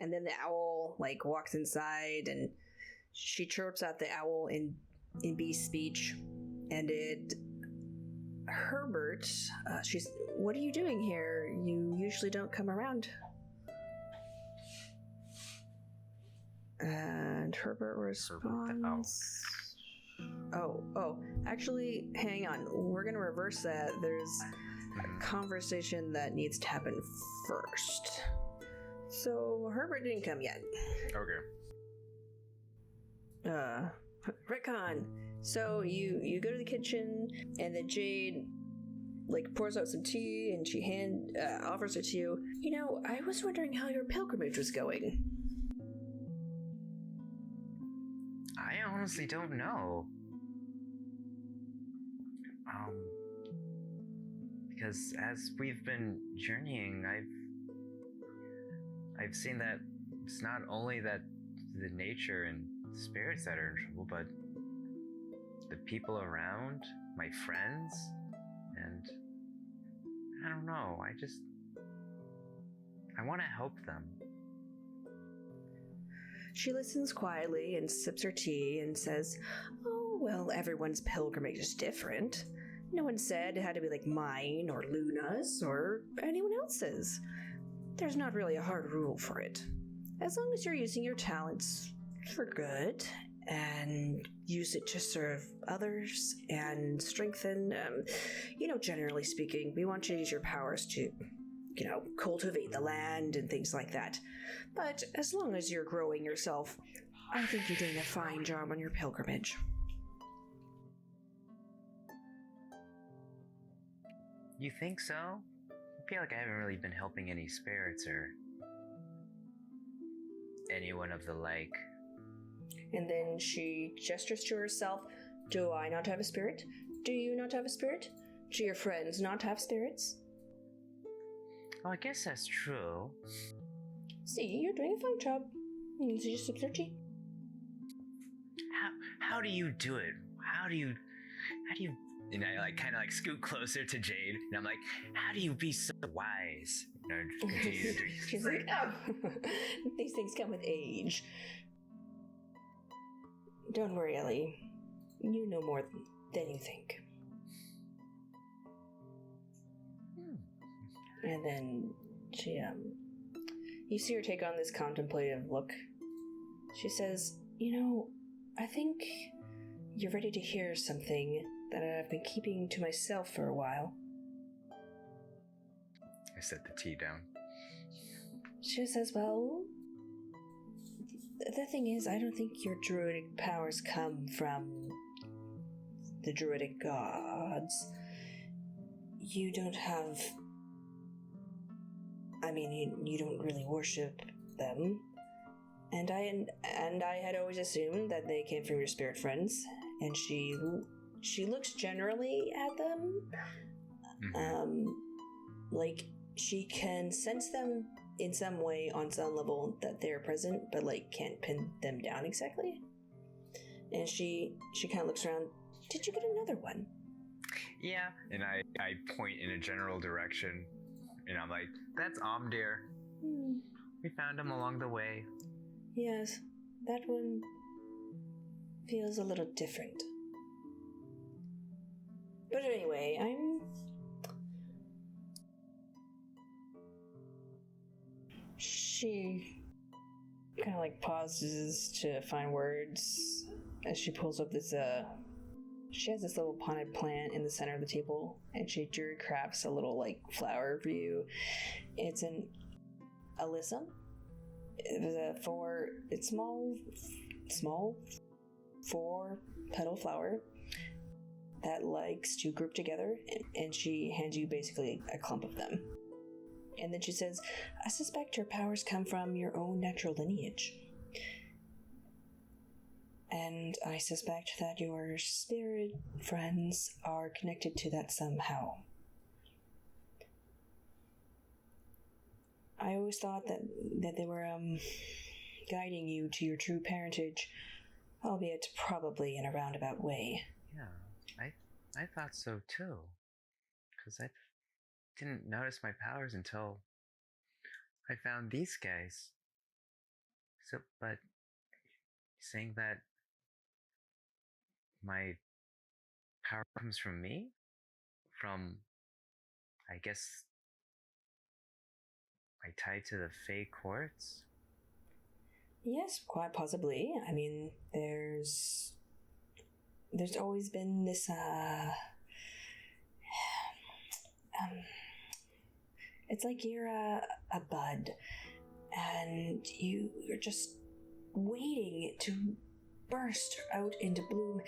And then the owl like walks inside, and she chirps at the owl in bee speech, and Herbert, she's, what are you doing here? You usually don't come around. And Herbert responds, actually, hang on. We're going to reverse that. There's a conversation that needs to happen first. So, Herbert didn't come yet. Okay. Retcon. So, you go to the kitchen, and then Jade, like, pours out some tea, and she offers it to you. You know, I was wondering how your pilgrimage was going. I honestly don't know. Because as we've been journeying, I've seen that it's not only that the nature and spirits that are in trouble, but the people around, my friends, and I don't know, I want to help them. She listens quietly and sips her tea and says, oh, well, everyone's pilgrimage is different. No one said it had to be like mine or Luna's or anyone else's. There's not really a hard rule for it. As long as you're using your talents for good and use it to serve others and strengthen, generally speaking, we want you to use your powers to, cultivate the land and things like that. But as long as you're growing yourself, I think you're doing a fine job on your pilgrimage. You think so? I feel like I haven't really been helping any spirits or anyone of the like. And then she gestures to herself. Do I not have a spirit? Do you not have a spirit? Do your friends not have spirits? Well, I guess that's true. See, you're doing a fine job. So you sip your tea. How do you do it? How do you and I kind of scoot closer to Jade, and I'm like, how do you be so wise? She's like, oh, these things come with age. Don't worry, Ellie. You know more than you think. And then she, you see her take on this contemplative look. She says, I think you're ready to hear something that I've been keeping to myself for a while. I set the tea down. She says, well, the thing is, I don't think your druidic powers come from the druidic gods. You don't have... you don't really worship them. And I had always assumed that they came from your spirit friends. And she looks generally at them. Like she can sense them in some way on some level that they're present, but can't pin them down exactly. And she kind of looks around. Did you get another one? Yeah. And I point in a general direction, and I'm like, that's Omdir. We found him along the way. Yes, that one feels a little different. But anyway, She kind of pauses to find words as she pulls up this, she has this little potted plant in the center of the table, and she druid crafts a little, flower for you. It's an alyssum. It's small, 4-petal flower that likes to group together, and she hands you basically a clump of them. And then she says, I suspect your powers come from your own natural lineage. And I suspect that your spirit friends are connected to that somehow. I always thought that they were guiding you to your true parentage, albeit probably in a roundabout way. Yeah, I thought so too. Because I didn't notice my powers until I found these guys. So, but saying that my power comes from me? From, I guess, I tied to the Fey courts? Yes, quite possibly. I mean, there's always been this it's like you're a bud and you're just waiting to burst out into bloom,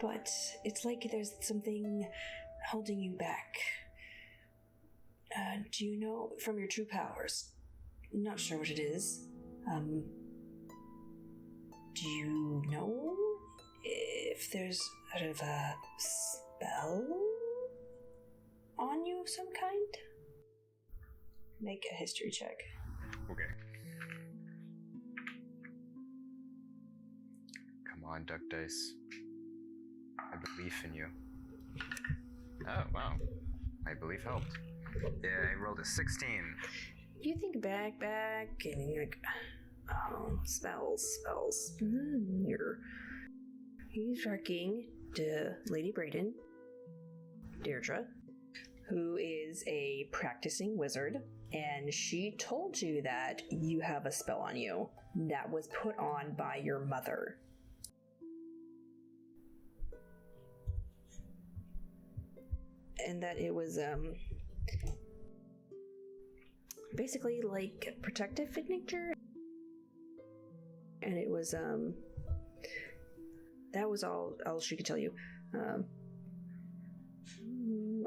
but it's like there's something holding you back. Do you know from your true powers? Not sure what it is. Do you know if there's sort of a spell on you of some kind? Make a history check. Okay. Come on, duck dice. I believe in you. Oh, wow. My belief helped. Yeah, I rolled a 16. You think back, and you're like, oh, spells. He's talking to Lady Brayden, Deirdre, who is a practicing wizard, and she told you that you have a spell on you that was put on by your mother. And that it was, basically like protective in nature. And it was, that was all she could tell you.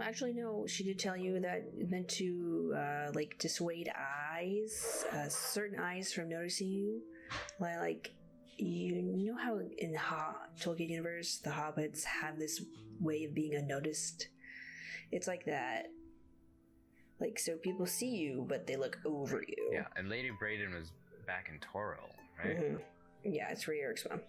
Actually, no, she did tell you that it meant to, like, dissuade eyes, certain eyes from noticing you. Like, you know how in Tolkien universe, the hobbits have this way of being unnoticed? It's like that. Like, so people see you, but they look over you. Yeah, and Lady Brayden was back in Toril, right? Mm-hmm. Yeah, it's for Eric's mom.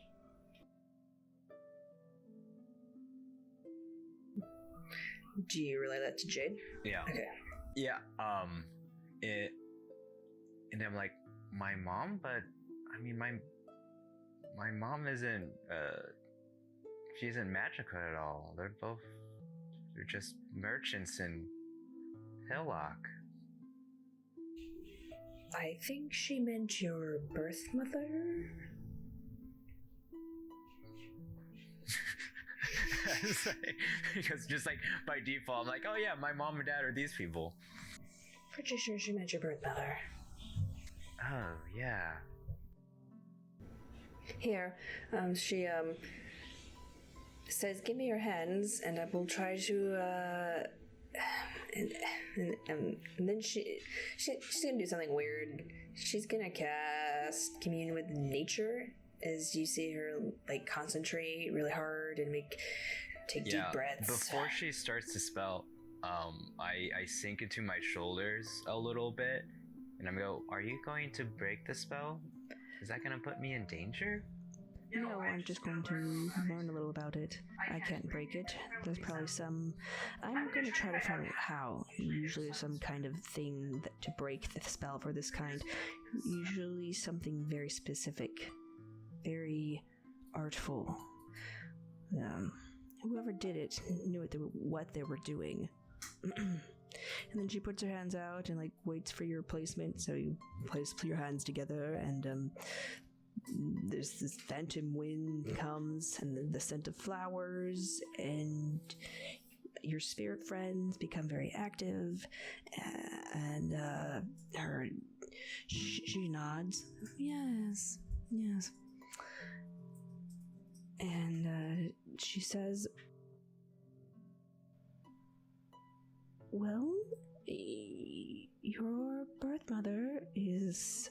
Do you relay that to Jade? Yeah. Okay. Yeah, and I'm like, my mom? But, I mean, my mom isn't, she isn't magical at all. They're just merchants in Hillock. I think she meant your birth mother. Because just like by default, I'm like, oh yeah, my mom and dad are these people. Pretty sure she meant your birth mother. Oh yeah. Here, she says, "Give me your hands, and I will try to." And then she's gonna do something weird. She's gonna cast commune with nature as you see her like concentrate really hard and take deep breaths. Before she starts to spell, I sink into my shoulders a little bit, and I'm go, "Are you going to break the spell? Is that gonna put me in danger?" No, I'm just going to learn a little about it. I can't break it. There's probably some... I'm going to try to find out how. Usually some kind of thing to break the spell for this kind. Usually something very specific. Very artful. Whoever did it knew what they were doing. And then she puts her hands out and like waits for your placement. So you place your hands together and there's this phantom wind comes and the scent of flowers, and your spirit friends become very active, and she nods. Yes. And she says, well, your birth mother is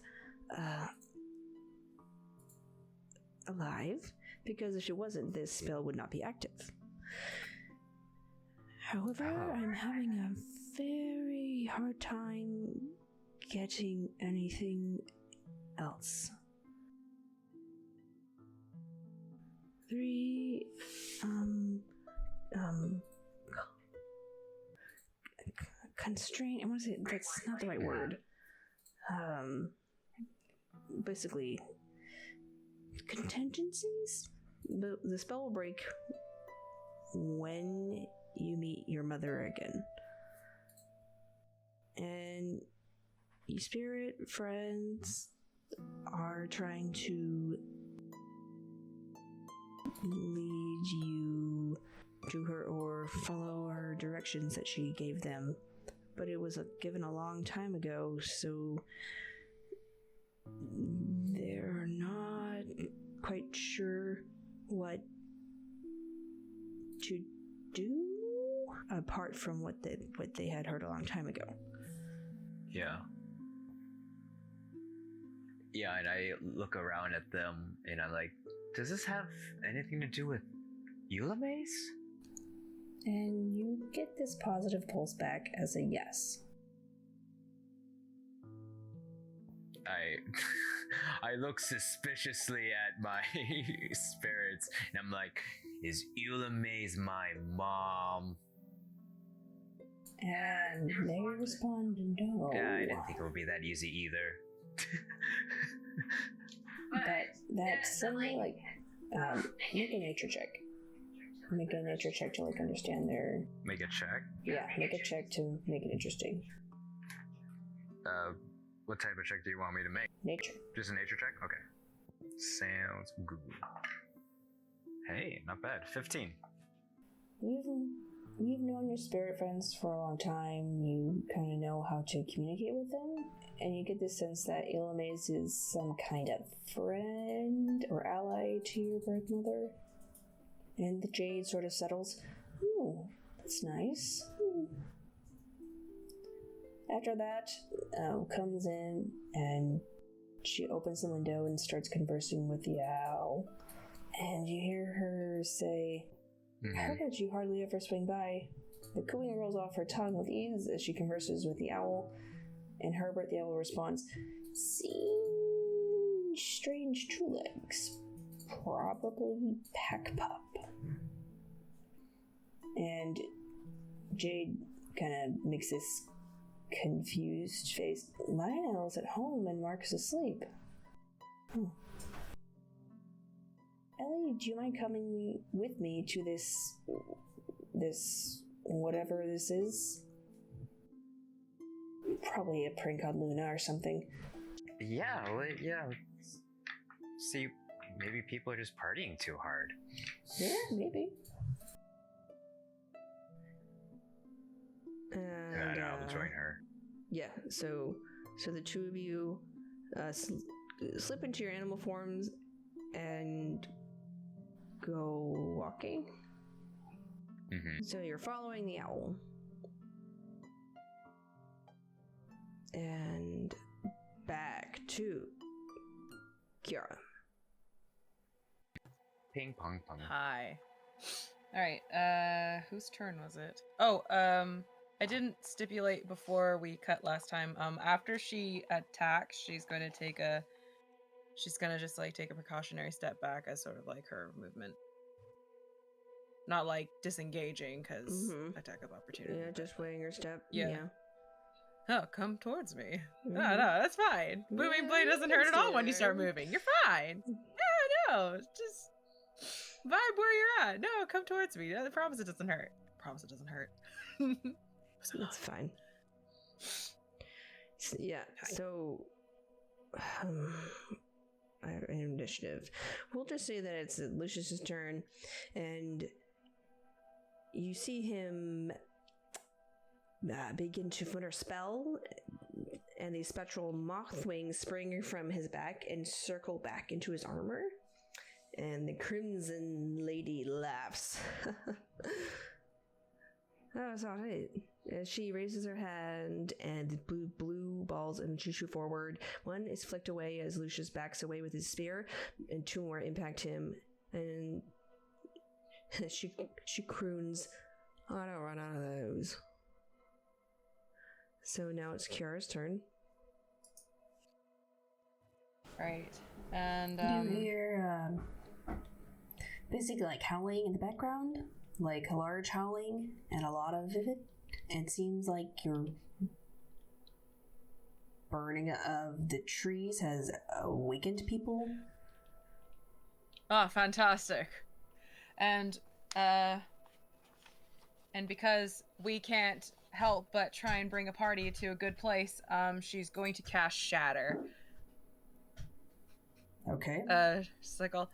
alive, because if she wasn't, this spell would not be active. However, I'm having a very hard time getting anything else. 3 constraint, I want to say that's not the right word. Basically contingencies. The spell will break when you meet your mother again. And your spirit friends are trying to lead you to her or follow her directions that she gave them. But it was given a long time ago, so they're not quite sure what to do apart from what they had heard a long time ago. Yeah. Yeah, and I look around at them and I'm like, does this have anything to do with Eulamaze? And you get this positive pulse back as a yes. I look suspiciously at my spirits and I'm like, is Eulamaze my mom? And they respond no. Yeah, I didn't think it would be that easy either. But that's something like, make a nature check. Make a nature check to like understand their... Make a check? Yeah, make a check to make it interesting. What type of check do you want me to make? Nature. Just a nature check? Okay. Sounds good. Hey, not bad. 15. You've known your spirit friends for a long time. You kind of know how to communicate with them. And you get the sense that Eulamaze is some kind of friend or ally to your birth mother. And the Jade sort of settles. Ooh, that's nice. After that, comes in and she opens the window and starts conversing with the owl. And you hear her say, "How did you hardly ever swing by?" The cooing rolls off her tongue with ease as she converses with the owl. And Herbert the owl responds, "Seen strange two legs. Probably pack pup." And Jade kind of makes this confused face. Lionel's at home and Mark's asleep. Ellie, do you mind coming with me to this whatever this is? Probably a prank on Luna or something. Yeah, well, yeah. See, maybe people are just partying too hard. Yeah, maybe. And I'll join her. Yeah, so the two of you slip into your animal forms and go walking. Mm-hmm. So you're following the owl. And back to Ciara. Ping pong pong. Hi. Alright, whose turn was it? Oh, I didn't stipulate before we cut last time. After she attacks, she's gonna just like take a precautionary step back as sort of like her movement. Not like disengaging, because attack of opportunity. Yeah, just weighing her step. Yeah. Oh, come towards me. No, that's fine. Booming blade doesn't hurt at all when you start moving. You're fine. Yeah, no, just vibe where you're at. No, come towards me. I promise it doesn't hurt. Promise it doesn't hurt. That's fine. Yeah, so I have an initiative. We'll just say that it's Lucious's turn, and you see him begin to flitter spell, and these spectral moth wings spring from his back and circle back into his armor. And the Crimson Lady laughs. Oh, it's all right. As she raises her hand, and blue balls and she shoot forward. One is flicked away as Lucious backs away with his spear, and two more impact him. And she croons, "I don't run out of those." So now it's Ciara's turn. Right. And you hear basically like howling in the background, like a large howling, and a lot of it. It seems like your burning of the trees has awakened people. Oh, fantastic. And because we can't help but try and bring a party to a good place, she's going to cast Shatter. Okay. She's like, oh,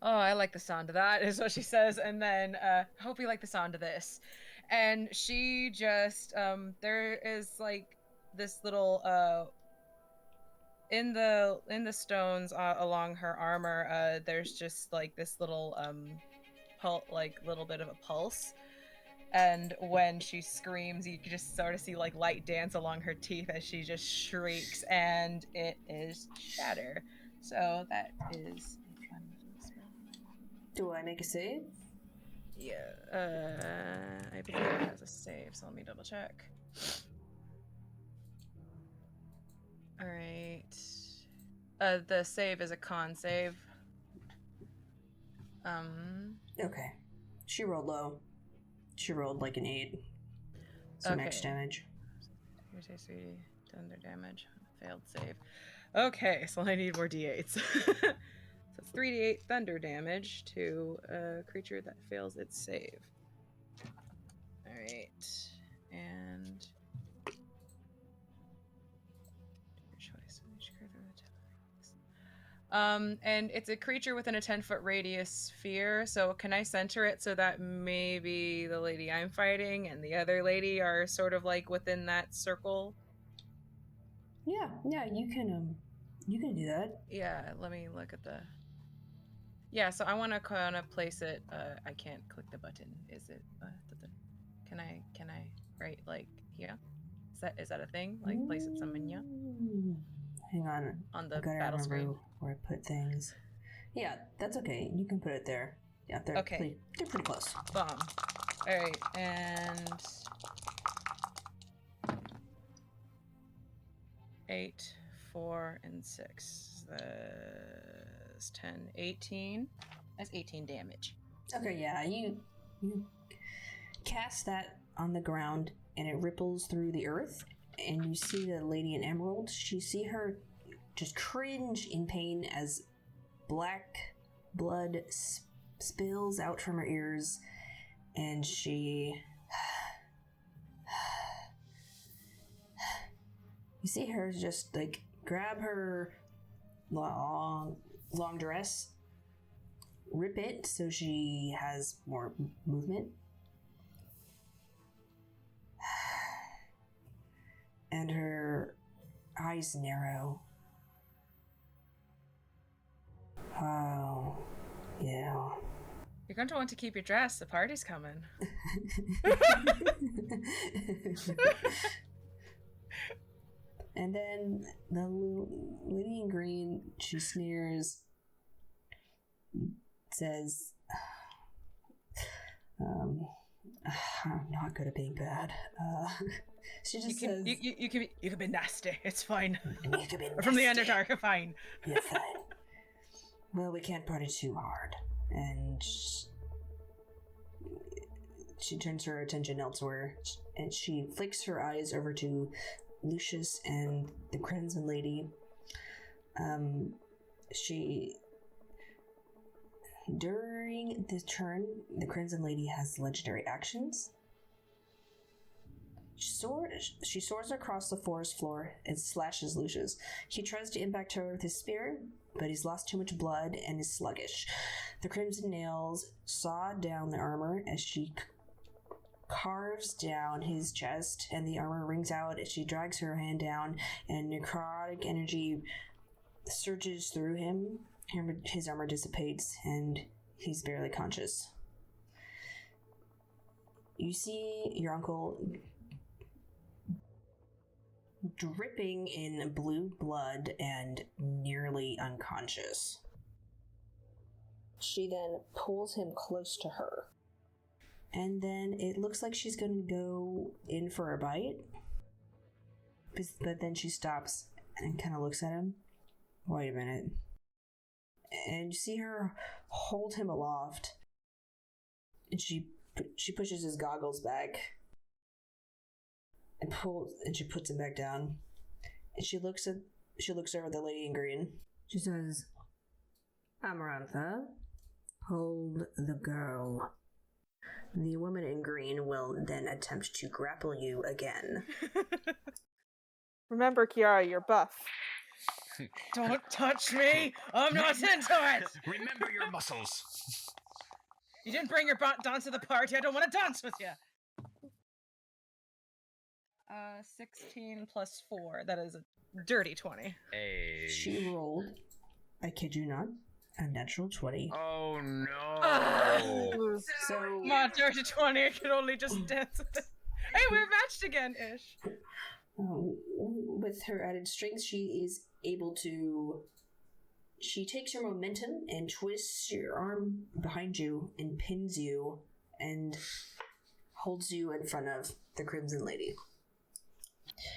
I like the sound of that, is what she says. And then, hope you like the sound of this. And she just, there is like this little, in the stones along her armor, there's just like this little, little bit of a pulse. And when she screams, you can just sort of see like light dance along her teeth as she just shrieks, and it is Shatter. So that is a fun little spell. Do I make a save? Yeah, I believe it has a save, so let me double check. Alright. The save is a con save. Okay. She rolled low. She rolled like an 8. So max damage. Here's a 3 thunder damage. Failed save. Okay, so I need more d8s. So it's 3d8 thunder damage to a creature that fails its save. Alright. And your choice. And it's a creature within a 10-foot radius sphere, so can I center it so that maybe the lady I'm fighting and the other lady are sort of like within that circle? Yeah, you can do that. Yeah, let me look at the... Yeah, so I want to kind of place it, I can't click the button. Is it, can I, right, like, here? Is that a thing? Like, place it somewhere? Hang on. On the I gotta battle remember screen. where I put things. Yeah, that's okay. You can put it there. Yeah, they're Okay. they're pretty close. Bomb. Alright, and... 8, 4, and 6. That's 10, 18. That's 18 damage. Okay, yeah, you cast that on the ground and it ripples through the earth, and you see the lady in emerald. You see her just cringe in pain as black blood spills out from her ears, and she... You see her just like grab her long dress, rip it so she has more movement, and her eyes narrow. Oh, yeah. You're going to want to keep your dress. The party's coming. And then the lady in green, she sneers, says, I'm not good at being bad. She just says... You can be nasty. It's fine. You can be nasty. From the Underdark, fine. You're fine. Well, we can't party too hard. And she turns her attention elsewhere, and she flicks her eyes over to Lucious and the Crimson Lady. During this turn, the Crimson Lady has legendary actions. She soars across the forest floor and slashes Lucious. He tries to impact her with his spear, but he's lost too much blood and is sluggish. The crimson nails saw down the armor as she carves down his chest, and the armor rings out as she drags her hand down, and necrotic energy surges through him. His armor dissipates, and he's barely conscious. You see your uncle dripping in blue blood and nearly unconscious. She then pulls him close to her. And then it looks like she's going to go in for a bite. But then she stops and kind of looks at him. Wait a minute. And you see her hold him aloft. And she pushes his goggles back. And she puts him back down. And she looks over at the lady in green. She says, Amarantha, hold the girl. The woman in green will then attempt to grapple you again. Remember, Ciara, you're buff. Don't touch me! I'm not into it! Remember your muscles. You didn't bring your dance to the party. I don't want to dance with you. 16 plus 4. That is a dirty 20. Hey. She rolled, I kid you not, a natural 20. Oh no. So, Not dirty 20. I could only just dance with it. Hey, we're matched again, Ish. with her added strength, she is able to. She takes your momentum and twists your arm behind you and pins you and holds you in front of the Crimson Lady.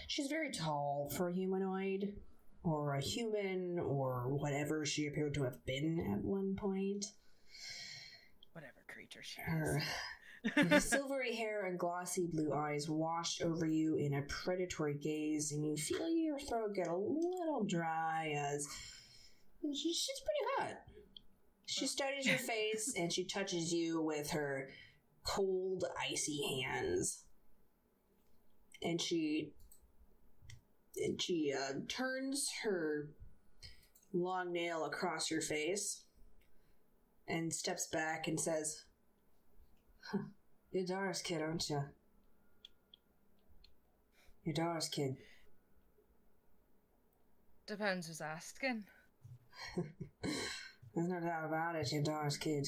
She's very tall for a humanoid, or a human, or whatever she appeared to have been at one point. Whatever creature she Her silvery hair and glossy blue eyes wash over you in a predatory gaze, and you feel your throat get a little dry as she's pretty hot. She studies your face and she touches you with her cold, icy hands. And she turns her long nail across your face and steps back and says, "You're Dara's kid, aren't you? You're Dara's kid." Depends who's asking. There's no doubt about it, you're Dara's kid.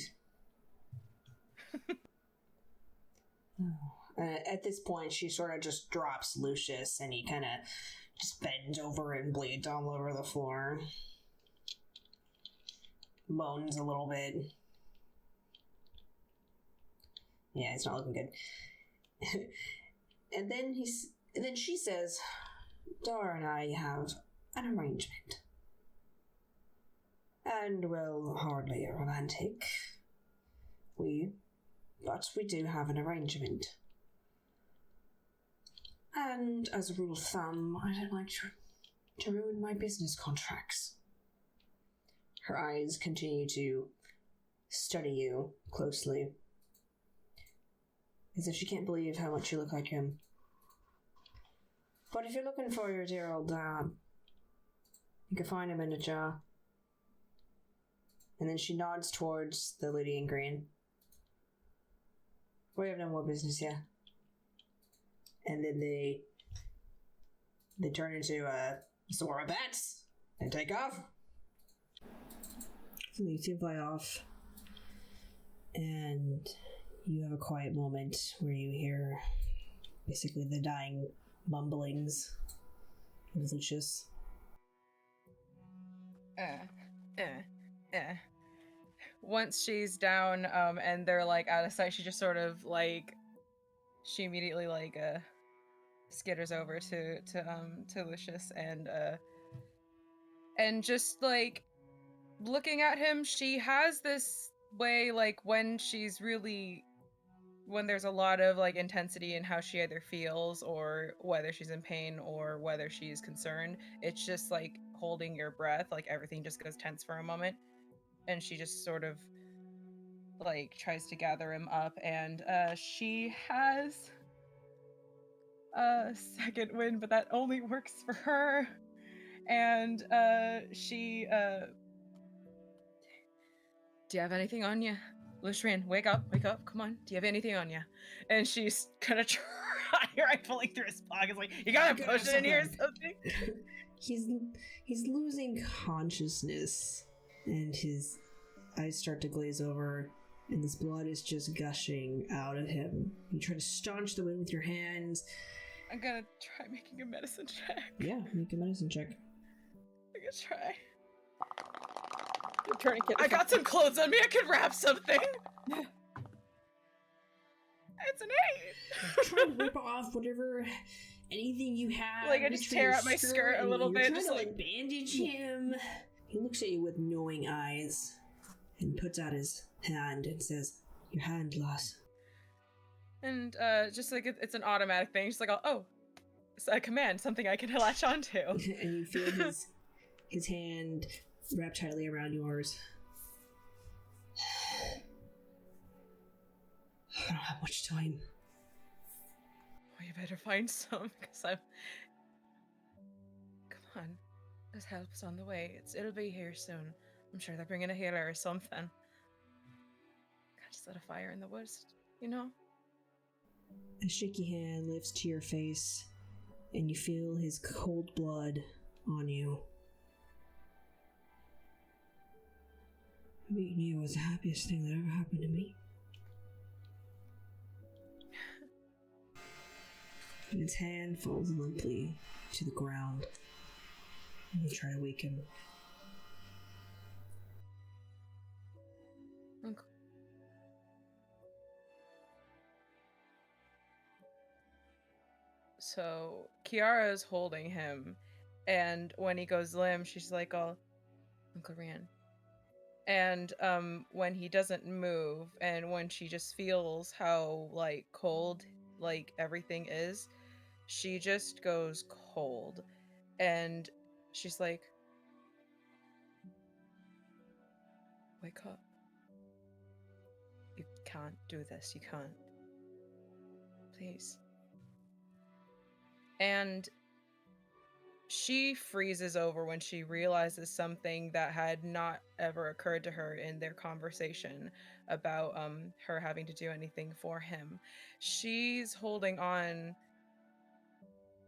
At this point, she sort of just drops Lucious, and he kind of just bends over and bleeds all over the floor. Moans a little bit. Yeah, it's not looking good. and then she says, "Dara and I have an arrangement. And, well, hardly romantic. But we do have an arrangement. And as a rule of thumb, I don't like to ruin my business contracts." Her eyes continue to study you closely, as if she can't believe how much you look like him. "But if you're looking for your dear old dad, you can find him in a jar." And then she nods towards the lady in green. "We have no more business here." And then they turn into Zora bats and take off. So they two fly off, and you have a quiet moment where you hear basically the dying mumblings of Lucious. Once she's down, and they're like out of sight, she just sort of like, she immediately like skitters over to Lucious and just like looking at him. She has this way, like when there's a lot of like intensity in how she either feels or whether she's in pain or whether she's concerned, it's just like holding your breath, like everything just goes tense for a moment. And she just sort of like tries to gather him up, and she has a second wind, but that only works for her. And she "Do you have anything on you? Lucian, wake up, come on. Do you have anything on you?" And she's gonna try rifling through his pockets, like, "You gotta push it in here or something." He's losing consciousness, and his eyes start to glaze over, and this blood is just gushing out of him. You try to staunch the wind with your hands. I'm gonna try making a medicine check. Yeah, make a medicine check. I'm gonna try. Your tourniquet. I got some clothes on me. I could wrap something. It's an 8. Try to rip off anything you have. Like, I just tear up my skirt a little bit, just like bandage him. He looks at you with knowing eyes and puts out his hand and says, "Your hand, lass." And just like it's an automatic thing. Just like, "Oh, it's a command, something I can latch onto." And you feel his hand wrapped tightly around yours. I don't have much time. Well, you better find some, because I'm... Come on. There's help's on the way. It'll be here soon. I'm sure they're bringing a healer or something. Can't just let a fire in the woods, you know? A shaky hand lifts to your face, and you feel his cold blood on you. Meeting you was the happiest thing that ever happened to me. And his hand falls limply to the ground. And you try to wake him. Okay. So Ciara is holding him, and when he goes limp, she's like, "Oh, Uncle Rian." And when he doesn't move, and when she just feels how like cold like everything is, she just goes cold, and she's like, "Wake up. You can't do this. You can't. Please." And she freezes over when she realizes something that had not ever occurred to her in their conversation about her having to do anything for him. She's holding on,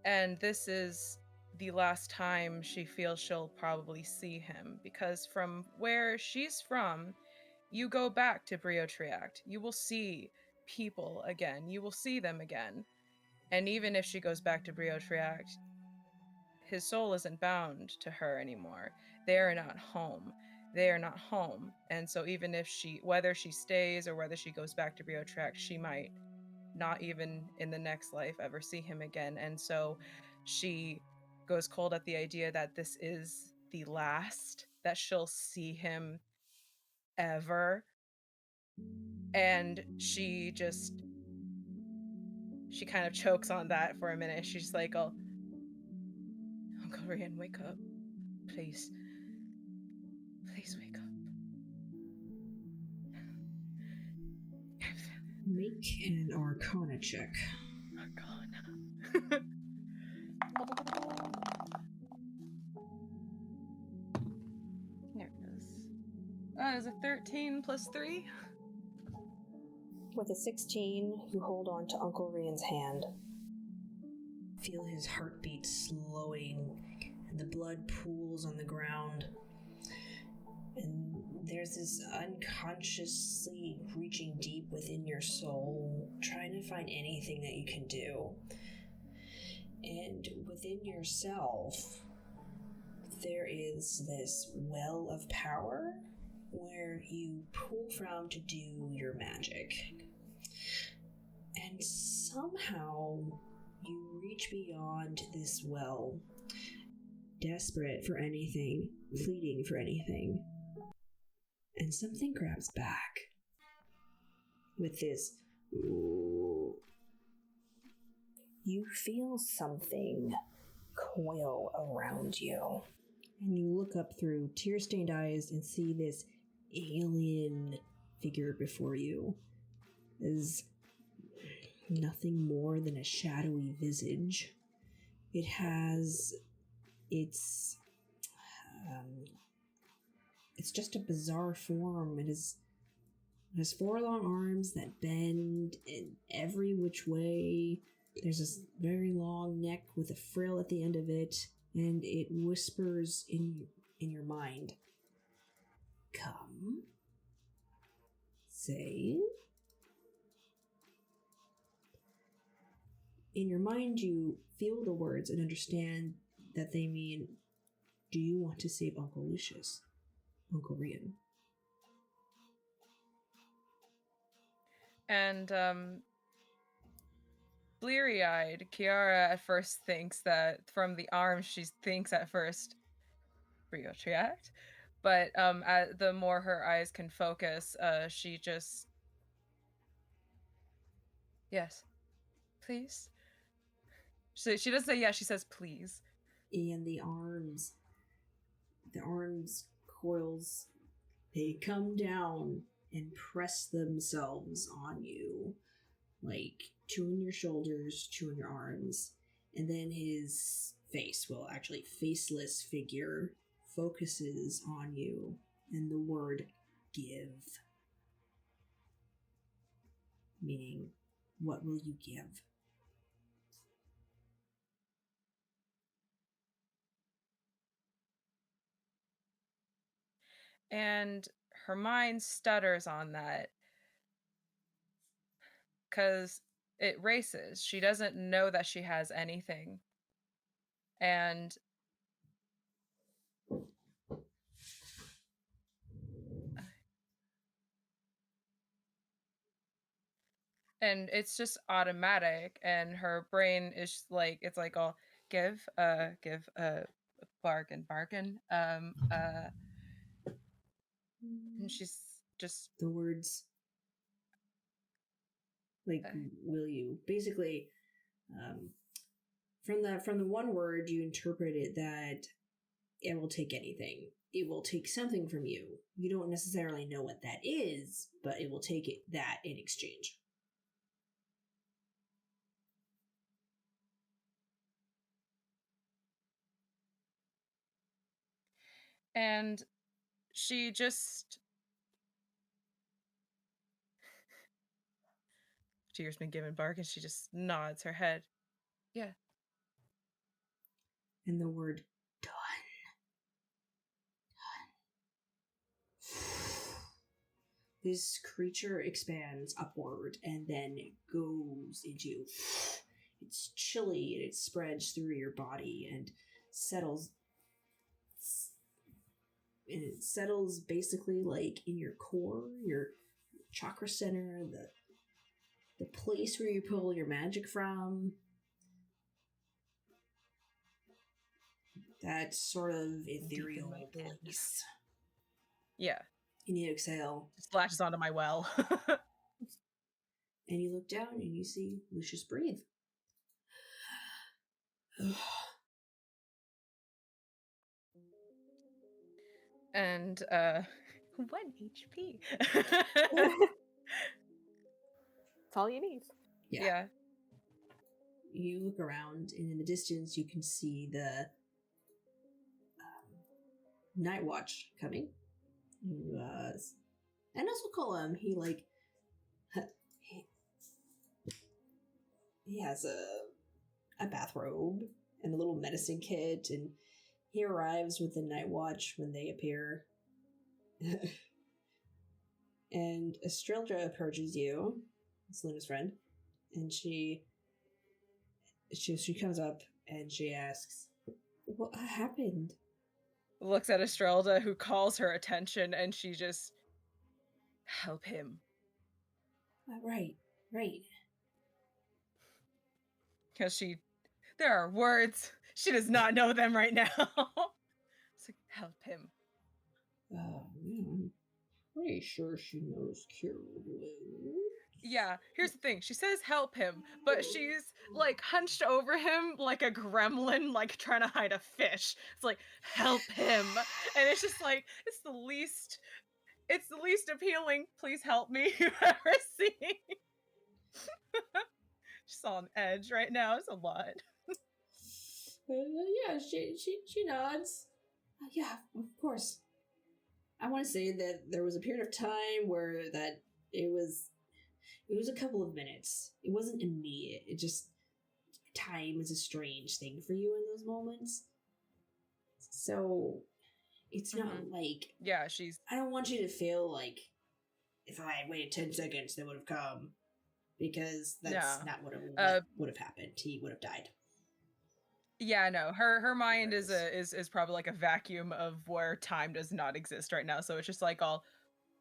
and this is the last time she feels she'll probably see him, because from where she's from, you go back to Briotriact, you will see people again, you will see them again. And even if she goes back to Briotriact, his soul isn't bound to her anymore. They are not home. They are not home. And so even if whether she stays or whether she goes back to Briotriact, she might not even in the next life ever see him again. And so she goes cold at the idea that this is the last that she'll see him ever. And she kind of chokes on that for a minute. She's like, "Oh, Uncle Rian, wake up. Please. Please wake up." Make an Arcana check. Arcana. There it is. Is it 13 plus 3? With a 16, you hold on to Uncle Rian's hand. Feel his heartbeat slowing, and the blood pools on the ground. And there's this unconsciously reaching deep within your soul, trying to find anything that you can do. And within yourself, there is this well of power where you pull from to do your magic. And somehow you reach beyond this well, desperate for anything, pleading for anything. And something grabs back with this, ooh. You feel something coil around you. And you look up through tear-stained eyes and see this alien figure before you. Is nothing more than a shadowy visage. It has it's just a bizarre form. It has 4 long arms that bend in every which way. There's this very long neck with a frill at the end of it, and it whispers in your mind. Come. Say. In your mind, you feel the words and understand that they mean, do you want to save Uncle Lucious? Uncle Rian. And bleary-eyed, Ciara at first thinks that from the arms, she thinks at first Briotriact, but the more her eyes can focus, she just, yes, please. So she doesn't say yes, she says please. And the arms coils, they come down and press themselves on you. Like, two on your shoulders, two on your arms. And then his face, well, actually, faceless figure focuses on you. And the word give. Meaning, what will you give? And her mind stutters on that because it races. She doesn't know that she has anything. And it's just automatic, and her brain is like, it's like, all give bargain, and she's just The words, like, will you? Basically, from the one word, you interpret it that it will take anything. It will take something from you. You don't necessarily know what that is, but it will take that in exchange. and she just Tears been given bark, and she just nods her head. Yeah. And the word done. This creature expands upward and then it goes into... It's chilly and it spreads through your body and settles... And it settles basically like in your core, your chakra center, the place where you pull your magic from. That sort of ethereal place. Yeah. And you exhale. It splashes onto my well. And you look down and you see Lucious breathe. And 1 HP. That's all you need. Yeah. You look around, and in the distance, you can see the Night Watch coming. And also call him. He has a bathrobe and a little medicine kit, and he arrives with the Night Watch when they appear. And Estrella approaches you, Selena's friend, and she comes up and she asks, "What happened?" Looks at Estrella, who calls her attention, and she just... Help him. Right. Because there are words. She does not know them right now. It's like, help him. Oh, man. Pretty sure she knows cure wounds. Yeah, here's the thing. She says help him, but she's like hunched over him like a gremlin, like trying to hide a fish. It's like, help him. And it's just like, it's the least appealing. Please help me you've ever seen. She's on edge right now. It's a lot. Yeah, she nods. Yeah, of course. I want to say that there was a period of time where that it was a couple of minutes. It wasn't immediate. It just... Time is a strange thing for you in those moments. So, it's not like... Yeah, I don't want you to feel like if I had waited 10 seconds, they would have come. Because that's not what would have happened. He would have died. Yeah, no. Her mind is probably like a vacuum of where time does not exist right now. So it's just like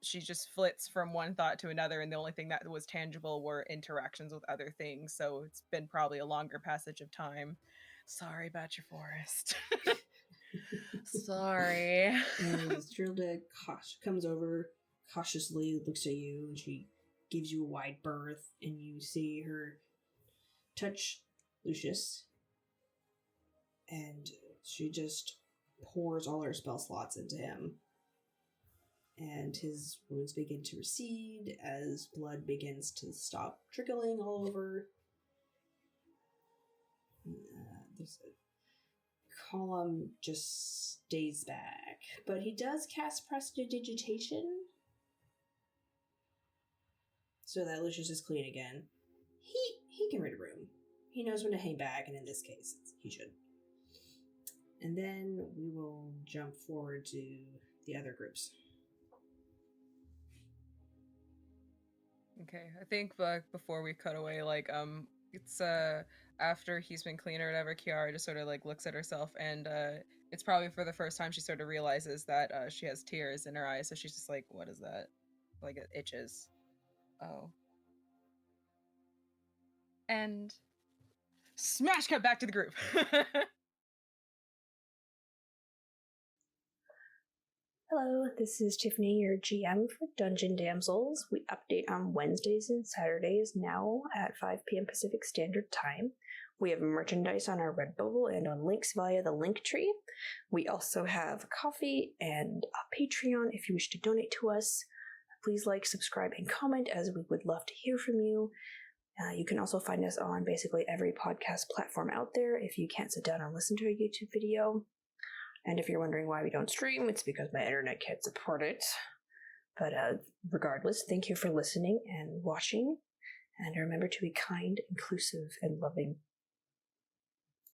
she just flits from one thought to another, and the only thing that was tangible were interactions with other things. So it's been probably a longer passage of time. Sorry about your forest. Sorry. And Strilda comes over, cautiously looks at you, and she gives you a wide berth, and you see her touch Lucious, and she just pours all her spell slots into him. and his wounds begin to recede as blood begins to stop trickling all over. There's a column just stays back, but he does cast prestidigitation so that Lucious is clean again. He can read a room. He knows when to hang back, and in this case, he should. And then we will jump forward to the other groups. Okay, I think like before we cut away, like it's after he's been clean or whatever, Ciara just sort of like looks at herself, and it's probably for the first time she sort of realizes that she has tears in her eyes, so she's just like, what is that? Like it itches. Oh. And smash cut back to the group. Hello, this is Tiffany, your GM for Dungeon Damsels. We update on Wednesdays and Saturdays now at 5 p.m. Pacific Standard Time. We have merchandise on our Redbubble and on links via the Linktree. We also have coffee and a Patreon if you wish to donate to us. Please like, subscribe, and comment, as we would love to hear from you. You can also find us on basically every podcast platform out there if you can't sit down and listen to a YouTube video. And if you're wondering why we don't stream, it's because my internet can't support it. But regardless, thank you for listening and watching. And remember to be kind, inclusive, and loving.